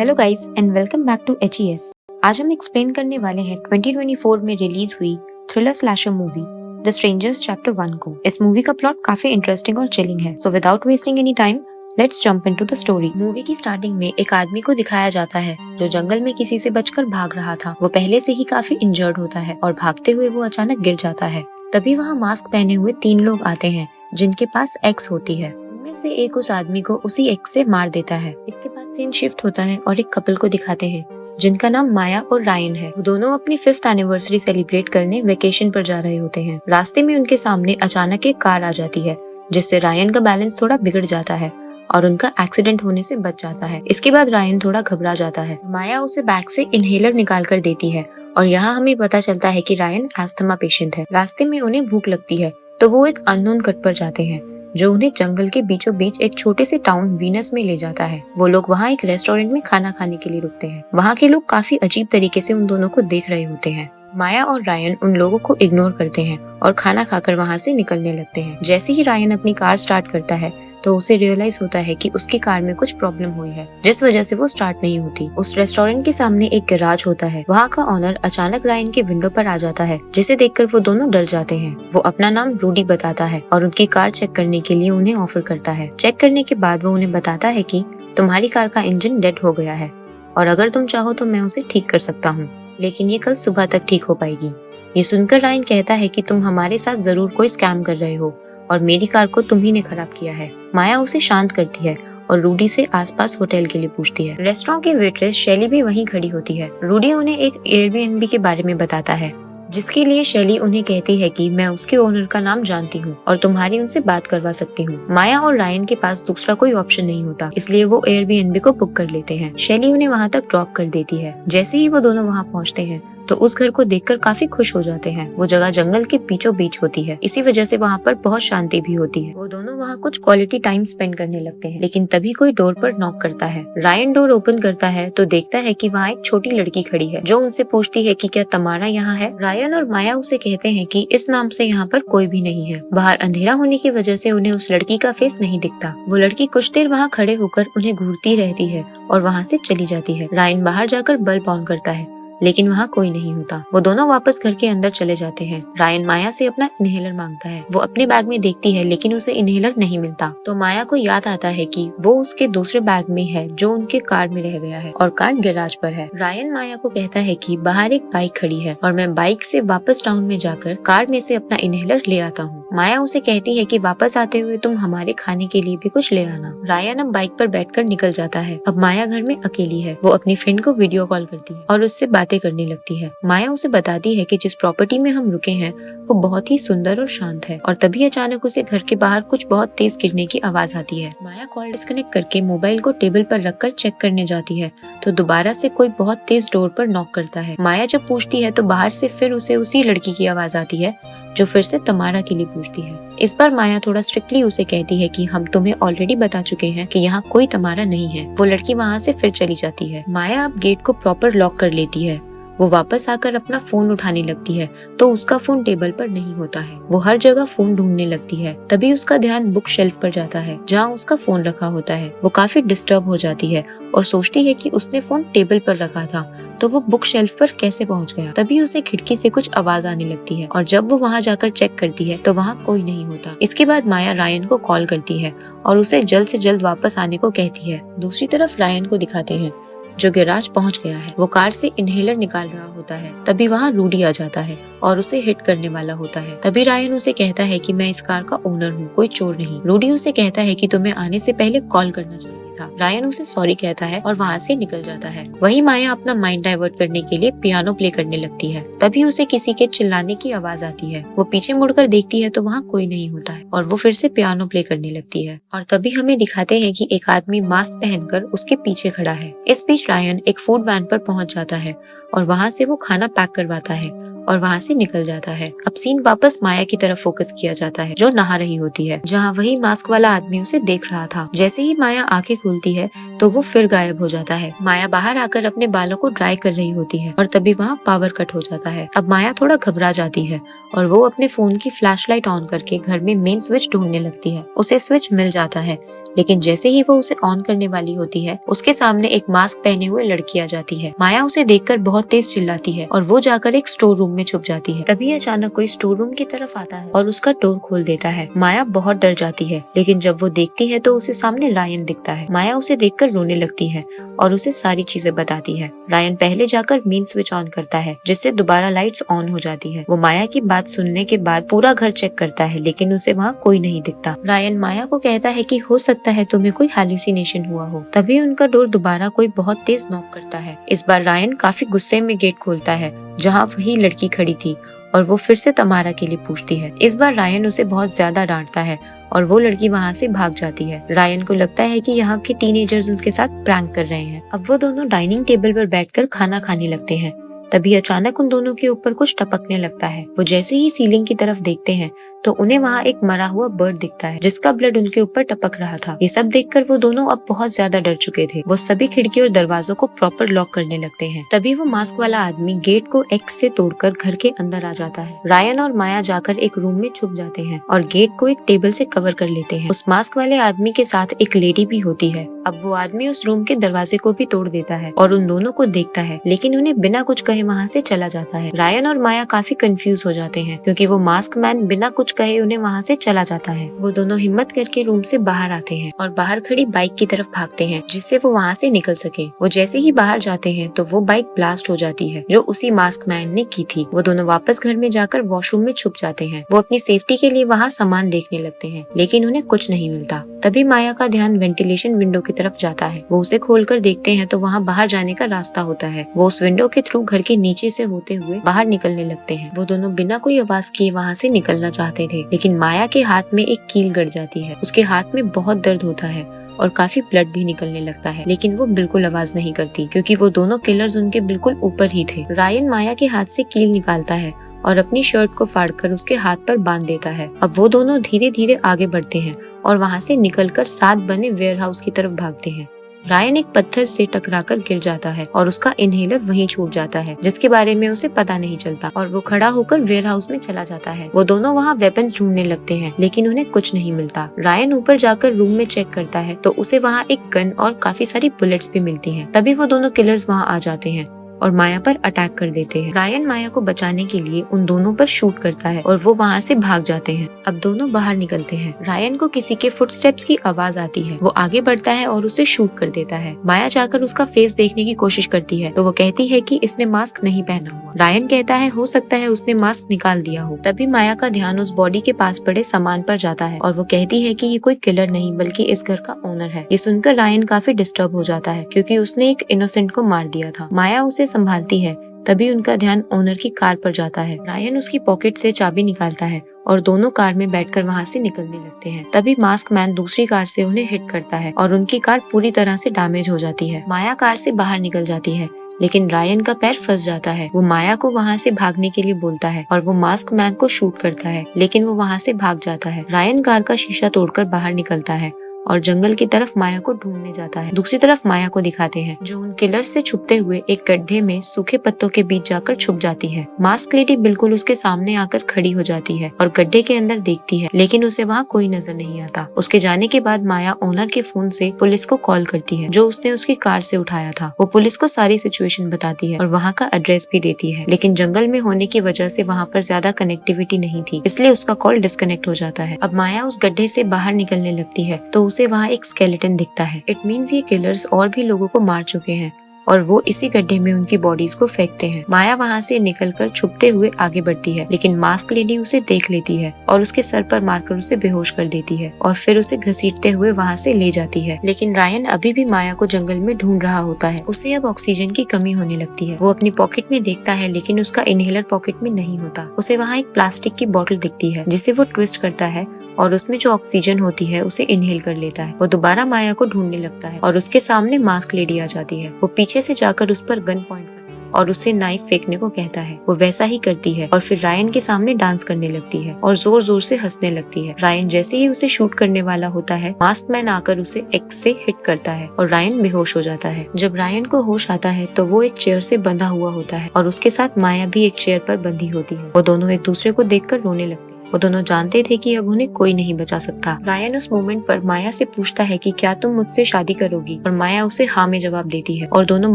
Hello guys and welcome back to HES। आज हम explain करने वाले हैं 2024 में रिलीज हुई thriller slasher movie the strangers chapter 1 को। इस मूवी का प्लॉट काफी इंटरेस्टिंग और चिलिंग है, so without wasting any time let's jump into the story. Movie की स्टार्टिंग में एक आदमी को दिखाया जाता है जो जंगल में किसी से बचकर भाग रहा था। वो पहले से ही काफी इंजर्ड होता है और भागते हुए वो अचानक गिर जाता है। तभी वहाँ मास्क पहने हुए 3 लोग आते हैं जिनके पास एक्स होती है। उनमें से एक उस आदमी को उसी एक्स से मार देता है। इसके बाद सीन शिफ्ट होता है और एक कपल को दिखाते हैं जिनका नाम माया और रायन है। वो दोनों अपनी 5th एनिवर्सरी सेलिब्रेट करने वेकेशन पर जा रहे होते हैं। रास्ते में उनके सामने अचानक एक कार आ जाती है जिससे रायन का बैलेंस थोड़ा बिगड़ जाता है और उनका एक्सीडेंट होने से बच जाता है। इसके बाद रायन थोड़ा घबरा जाता है। माया उसे बैग से इनहेलर निकाल कर देती है और यहाँ हमें पता चलता है कि रायन अस्थमा पेशेंट है। रास्ते में उन्हें भूख लगती है तो वो एक अननोन कट पर जाते हैं जो उन्हें जंगल के बीचों बीच एक छोटे से टाउन वीनस में ले जाता है। वो लोग वहाँ एक रेस्टोरेंट में खाना खाने के लिए रुकते हैं। वहाँ के लोग काफी अजीब तरीके से उन दोनों को देख रहे होते हैं। माया और रायन उन लोगों को इग्नोर करते हैं और खाना खाकर वहाँ से निकलने लगते हैं। जैसे ही रायन अपनी कार स्टार्ट करता है तो उसे रियलाइज होता है कि उसकी कार में कुछ प्रॉब्लम हुई है जिस वजह से वो स्टार्ट नहीं होती। उस रेस्टोरेंट के सामने एक गैराज होता है। वहाँ का ऑनर अचानक रायन के विंडो पर आ जाता है जिसे देखकर वो दोनों डर जाते हैं। वो अपना नाम रूडी बताता है और उनकी कार चेक करने के लिए उन्हें ऑफर करता है। चेक करने के बाद वो उन्हें बताता है कि तुम्हारी कार का इंजन डेड हो गया है और अगर तुम चाहो तो मैं उसे ठीक कर सकता हूँ, लेकिन ये कल सुबह तक ठीक हो पाएगी। ये सुनकर रायन कहता है कि तुम हमारे साथ जरूर कोई स्कैम कर रहे हो और मेरी कार को तुम ही ने खराब किया है। माया उसे शांत करती है और रूडी से आसपास होटल के लिए पूछती है। रेस्टोरेंट की वेट्रेस शैली भी वहीं खड़ी होती है। रूडी उन्हें एक एयरबीएनबी के बारे में बताता है जिसके लिए शैली उन्हें कहती है कि मैं उसके ओनर का नाम जानती हूँ और तुम्हारी उनसे बात करवा सकती हूँ। माया और रायन के पास दूसरा कोई ऑप्शन नहीं होता, इसलिए वो एयरबीएनबी को बुक कर लेते हैं। शैली उन्हें वहाँ तक ड्रॉप कर देती है। जैसे ही वो दोनों वहाँ पहुँचते हैं तो उस घर को देखकर काफी खुश हो जाते हैं। वो जगह जंगल के बीचों बीच होती है, इसी वजह से वहाँ पर बहुत शांति भी होती है। वो दोनों वहाँ कुछ क्वालिटी टाइम स्पेंड करने लगते हैं, लेकिन तभी कोई डोर पर नॉक करता है। रायन डोर ओपन करता है तो देखता है कि वहाँ एक छोटी लड़की खड़ी है जो उनसे पूछती है कि क्या तमारा यहाँ है। रायन और माया उसे कहते हैं कि इस नाम से यहाँ पर कोई भी नहीं है। बाहर अंधेरा होने की वजह से उन्हें उस लड़की का फेस नहीं दिखता। वो लड़की कुछ देर वहाँ खड़े होकर उन्हें घूरती रहती है और वहाँ से चली जाती है। रायन बाहर जाकर बल्ब ऑन करता है लेकिन वहाँ कोई नहीं होता। वो दोनों वापस घर के अंदर चले जाते हैं। रायन माया से अपना इनहेलर मांगता है। वो अपने बैग में देखती है लेकिन उसे इनहेलर नहीं मिलता तो माया को याद आता है कि वो उसके दूसरे बैग में है जो उनके कार में रह गया है और कार गैराज पर है। रायन माया को कहता है कि बाहर एक बाइक खड़ी है और मैं बाइक से वापस टाउन में जाकर कार में से अपना इनहेलर ले आता हूँ। माया उसे कहती है कि वापस आते हुए तुम हमारे खाने के लिए भी कुछ ले आना। रायन अब बाइक पर बैठकर निकल जाता है। अब माया घर में अकेली है। वो अपनी फ्रेंड को वीडियो कॉल करती है और उससे बातें करने लगती है। माया उसे बताती है कि जिस प्रॉपर्टी में हम रुके हैं वो बहुत ही सुंदर और शांत है और तभी अचानक उसे घर के बाहर कुछ बहुत तेज गिरने की आवाज आती है। माया कॉल डिस्कनेक्ट करके मोबाइल को टेबल पर रखकर चेक करने जाती है तो दोबारा से कोई बहुत तेज डोर पर नॉक करता है। माया जब पूछती है तो बाहर से फिर उसे उसी लड़की की आवाज आती है जो फिर से तमारा के लिए पूछती है। इस बार माया थोड़ा स्ट्रिक्टली उसे कहती है कि हम तुम्हें ऑलरेडी बता चुके हैं कि यहाँ कोई तमारा नहीं है। वो लड़की वहाँ से फिर चली जाती है। माया अब गेट को प्रॉपर लॉक कर लेती है। वो वापस आकर अपना फोन उठाने लगती है तो उसका फोन टेबल पर नहीं होता है। वो हर जगह फोन ढूंढने लगती है। तभी उसका ध्यान बुक शेल्फ पर जाता है जहाँ उसका फोन रखा होता है। वो काफी डिस्टर्ब हो जाती है और सोचती है कि उसने फोन टेबल पर रखा था तो वो बुक शेल्फ पर कैसे पहुंच गया। तभी उसे खिड़की से कुछ आवाज आने लगती है और जब वो वहाँ जाकर चेक करती है तो वहाँ कोई नहीं होता। इसके बाद माया रायन को कॉल करती है और उसे जल्द से जल्द वापस आने को कहती है। दूसरी तरफ रायन को दिखाते हैं जो गैराज पहुंच गया है। वो कार से इनहेलर निकाल रहा होता है। तभी वहाँ रूडी आ जाता है और उसे हिट करने वाला होता है। तभी रायन उसे कहता है कि मैं इस कार का ओनर हूँ, कोई चोर नहीं। रूडी उसे कहता है कि तुम्हें आने से पहले कॉल करना चाहिए था। रायन उसे सॉरी कहता है और वहाँ से निकल जाता है। वही माया अपना माइंड डाइवर्ट करने के लिए पियानो प्ले करने लगती है। तभी उसे किसी के चिल्लाने की आवाज आती है। वो पीछे मुड़कर देखती है तो वहाँ कोई नहीं होता है और वो फिर से पियानो प्ले करने लगती है। और तभी हमें दिखाते हैं कि एक आदमी मास्क पहनकर उसके पीछे खड़ा है। इस बीच रायन एक फूड वैन पर पहुंच जाता है और वहाँ से वो खाना पैक करवाता है और वहाँ से निकल जाता है। अब सीन वापस माया की तरफ फोकस किया जाता है जो नहा रही होती है, जहाँ वही मास्क वाला आदमी उसे देख रहा था। जैसे ही माया आंखें खोलती है तो वो फिर गायब हो जाता है। माया बाहर आकर अपने बालों को ड्राई कर रही होती है और तभी वहाँ पावर कट हो जाता है। अब माया थोड़ा घबरा जाती है और वो अपने फोन की फ्लैशलाइट ऑन करके घर में मेन स्विच ढूंढने लगती है। उसे स्विच मिल जाता है, लेकिन जैसे ही वो उसे ऑन करने वाली होती है उसके सामने एक मास्क पहने हुए लड़की आ जाती है। माया उसे देखकर बहुत तेज चिल्लाती है और वो जाकर एक स्टोर रूम में छुप जाती है। तभी अचानक कोई स्टोर रूम की तरफ आता है और उसका डोर खोल देता है। माया बहुत डर जाती है, लेकिन जब वो देखती है तो उसे सामने रायन दिखता है। माया उसे देखकर रोने लगती है और उसे सारी चीजें बताती है। रायन पहले जाकर मेन स्विच ऑन करता है जिससे दोबारा लाइट्स ऑन हो जाती है। वो माया की बात सुनने के बाद पूरा घर चेक करता है, लेकिन उसे वहाँ कोई नहीं दिखता। रायन माया को कहता है कि हो सकता है तुम्हें कोई हैलुसिनेशन हुआ हो। तभी उनका डोर दोबारा कोई बहुत तेज नॉक करता है। इस बार रायन काफी गुस्से में गेट खोलता है जहाँ वही लड़की खड़ी थी और वो फिर से तमारा के लिए पूछती है। इस बार रायन उसे बहुत ज्यादा डांटता है और वो लड़की वहाँ से भाग जाती है। रायन को लगता है कि यहाँ के टीनेजर्स उसके साथ प्रैंक कर रहे हैं। अब वो दोनों डाइनिंग टेबल पर बैठकर खाना खाने लगते हैं। तभी अचानक उन दोनों के ऊपर कुछ टपकने लगता है। वो जैसे ही सीलिंग की तरफ देखते हैं तो उन्हें वहाँ एक मरा हुआ बर्ड दिखता है जिसका ब्लड उनके ऊपर टपक रहा था। ये सब देखकर वो दोनों अब बहुत ज्यादा डर चुके थे। वो सभी खिड़की और दरवाजों को प्रॉपर लॉक करने लगते हैं। तभी वो मास्क वाला आदमी गेट को एक्स से तोड़कर घर के अंदर आ जाता है। रायन और माया जाकर एक रूम में छुप जाते हैं और गेट को एक टेबल से कवर कर लेते हैं। उस मास्क वाले आदमी के साथ एक लेडी भी होती है। अब वो आदमी उस रूम के दरवाजे को भी तोड़ देता है और उन दोनों को देखता है, लेकिन उन्हें बिना कुछ कहे वहाँ से चला जाता है। रायन और माया काफी कंफ्यूज हो जाते हैं क्योंकि वो मास्क मैन बिना कुछ कहे उन्हें वहाँ से चला जाता है। वो दोनों हिम्मत करके रूम से बाहर आते हैं और बाहर खड़ी बाइक की तरफ भागते हैं जिससे वो वहाँ से निकल सके। वो जैसे ही बाहर जाते हैं तो वो बाइक ब्लास्ट हो जाती है जो उसी मास्क मैन ने की थी। वो दोनों वापस घर में जाकर वॉशरूम में छुप जाते हैं। वो अपनी सेफ्टी के लिए वहाँ सामान देखने लगते हैं, लेकिन उन्हें कुछ नहीं मिलता। तभी माया का ध्यान वेंटिलेशन विंडो की तरफ जाता है। वो उसे खोलकर देखते हैं तो वहाँ बाहर जाने का रास्ता होता है। वो उस विंडो के थ्रू घर के नीचे से होते हुए बाहर निकलने लगते हैं। वो दोनों बिना कोई आवाज किए वहाँ से निकलना चाहते थे, लेकिन माया के हाथ में एक कील गड़ जाती है। उसके हाथ में बहुत दर्द होता है और काफी ब्लड भी निकलने लगता है, लेकिन वो बिल्कुल आवाज नहीं करती क्योंकि वो दोनों किलर्स उनके बिल्कुल ऊपर ही थे। रायन माया के हाथ से कील निकालता है और अपनी शर्ट को फाड़कर उसके हाथ पर बांध देता है। अब वो दोनों धीरे धीरे आगे बढ़ते हैं और वहाँ से निकलकर साथ बने वेयरहाउस की तरफ भागते हैं। रायन एक पत्थर से टकराकर गिर जाता है और उसका इनहेलर वहीं छूट जाता है जिसके बारे में उसे पता नहीं चलता और वो खड़ा होकर वेयरहाउस में चला जाता है। वो दोनों वहाँ वेपन्स ढूंढने लगते हैं, लेकिन उन्हें कुछ नहीं मिलता। रायन ऊपर जाकर रूम में चेक करता है तो उसे वहाँ एक गन और काफी सारी बुलेट्स भी मिलती हैं। तभी वो दोनों किलर्स वहाँ आ जाते हैं और माया पर अटैक कर देते हैं। रायन माया को बचाने के लिए उन दोनों पर शूट करता है और वो वहाँ से भाग जाते हैं। अब दोनों बाहर निकलते हैं। रायन को किसी के फुटस्टेप्स की आवाज आती है। वो आगे बढ़ता है और उसे शूट कर देता है। माया जाकर उसका फेस देखने की कोशिश करती है तो वो कहती है कि इसने मास्क नहीं पहना हुआ। रायन कहता है हो सकता है उसने मास्क निकाल दिया हो। तभी माया का ध्यान उस बॉडी के पास पड़े सामान पर जाता है और वो कहती है कि ये कोई किलर नहीं बल्कि इस घर का ओनर है। ये सुनकर रायन काफी डिस्टर्ब हो जाता है क्योंकि उसने एक इनोसेंट को मार दिया था। माया उसे संभालती है। तभी उनका ध्यान ओनर की कार पर जाता है। रायन उसकी पॉकेट से चाबी निकालता है और दोनों कार में बैठकर वहाँ से निकलने लगते हैं। तभी मास्क मैन दूसरी कार से उन्हें हिट करता है और उनकी कार पूरी तरह से डैमेज हो जाती है। माया कार से बाहर निकल जाती है, लेकिन रायन का पैर फंस जाता है। वो माया को वहाँ से भागने के लिए बोलता है और वो मास्क मैन को शूट करता है, लेकिन वो वहाँ से भाग जाता है। रायन कार का शीशा तोड़कर बाहर निकलता है और जंगल की तरफ माया को ढूंढने जाता है। दूसरी तरफ माया को दिखाते हैं जो उन किलर्स से छुपते हुए एक गड्ढे में सूखे पत्तों के बीच जाकर छुप जाती है। मास्क लेडी बिल्कुल उसके सामने आकर खड़ी हो जाती है और गड्ढे के अंदर देखती है, लेकिन उसे वहाँ कोई नजर नहीं आता। उसके जाने के बाद माया ओनर के फोन से पुलिस को कॉल करती है जो उसने उसकी कार से उठाया था। वो पुलिस को सारी सिचुएशन बताती है और वहाँ का एड्रेस भी देती है, लेकिन जंगल में होने की वजह से वहाँ पर ज्यादा कनेक्टिविटी नहीं थी, इसलिए उसका कॉल डिस्कनेक्ट हो जाता है। अब माया उस गड्ढे से बाहर निकलने लगती है तो उसे वहाँ एक स्केलेटन दिखता है। इट मीन्स ये किलर्स और भी लोगों को मार चुके हैं और वो इसी गड्ढे में उनकी बॉडीज को फेंकते हैं। माया वहाँ से निकलकर छुपते हुए आगे बढ़ती है, लेकिन मास्क लेडी उसे देख लेती है और उसके सर पर मारकर उसे बेहोश कर देती है और फिर उसे घसीटते हुए वहाँ से ले जाती है। लेकिन रायन अभी भी माया को जंगल में ढूंढ रहा होता है। उसे अब ऑक्सीजन की कमी होने लगती है। वो अपनी पॉकेट में देखता है, लेकिन उसका इनहेलर पॉकेट में नहीं होता। उसे वहाँ एक प्लास्टिक की बोतल दिखती है जिसे वो ट्विस्ट करता है और उसमें जो ऑक्सीजन होती है उसे इनहेल कर लेता है। वो दोबारा माया को ढूंढने लगता है और उसके सामने मास्क लेडी आ जाती है। वो पीछे से जाकर उस पर गन पॉइंट करता है। और उसे नाइफ फेंकने को कहता है। वो वैसा ही करती है और फिर रायन के सामने डांस करने लगती है और जोर जोर से हंसने लगती है। रायन जैसे ही उसे शूट करने वाला होता है, मास्क मैन आकर उसे एक्स से हिट करता है और रायन बेहोश हो जाता है। जब रायन को होश आता है तो वो एक चेयर से बंधा हुआ होता है और उसके साथ माया भी एक चेयर पर बंधी होती है। वो दोनों एक दूसरे को देखकर रोने लगते हैं। वो दोनों जानते थे कि अब उन्हें कोई नहीं बचा सकता। रायन उस मोमेंट पर माया से पूछता है कि क्या तुम मुझसे शादी करोगी, और माया उसे हाँ में जवाब देती है और दोनों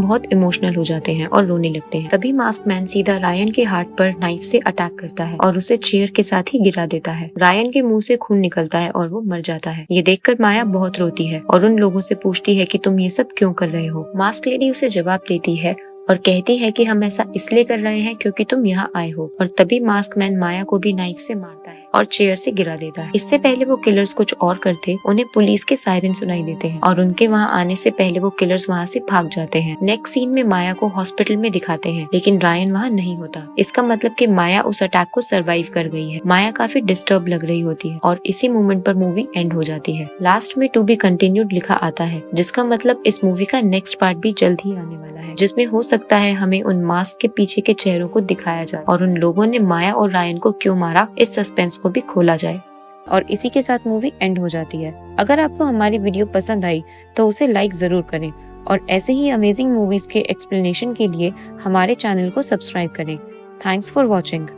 बहुत इमोशनल हो जाते हैं और रोने लगते हैं। तभी मास्क मैन सीधा रायन के हार्ट पर नाइफ से अटैक करता है और उसे चेयर के साथ ही गिरा देता है। रायन के मुंह से खून निकलता है और वो मर जाता है। ये देखकर माया बहुत रोती है और उन लोगों से पूछती है कि तुम ये सब क्यों कर रहे हो। मास्क लेडी उसे जवाब देती है और कहती है कि हम ऐसा इसलिए कर रहे हैं क्योंकि तुम यहाँ आए हो। और तभी मास्क मैन माया को भी नाइफ से मारता है और चेयर से गिरा देता है। इससे पहले वो किलर्स कुछ और करते, उन्हें पुलिस के सायरन सुनाई देते हैं और उनके वहाँ आने से पहले वो किलर्स वहाँ से भाग जाते हैं। नेक्स्ट सीन में माया को हॉस्पिटल में दिखाते हैं, लेकिन रायन वहाँ नहीं होता। इसका मतलब कि माया उस अटैक को सर्वाइव कर गई है। माया काफी डिस्टर्ब लग रही होती है और इसी मोमेंट पर मूवी एंड हो जाती है। लास्ट में टू बी कंटिन्यूड लिखा आता है, जिसका मतलब इस मूवी का नेक्स्ट पार्ट भी जल्द ही आने वाला है, जिसमें हो सकता है हमें उन मास्क के पीछे के चेहरों को दिखाया जाए और उन लोगों ने माया और रायन को क्यों मारा, इस सस्पेंस को भी खोला जाए। और इसी के साथ मूवी एंड हो जाती है। अगर आपको हमारी वीडियो पसंद आई तो उसे लाइक जरूर करें और ऐसे ही अमेजिंग मूवीज के एक्सप्लेनेशन के लिए हमारे चैनल को सब्सक्राइब करें। Thanks for watching.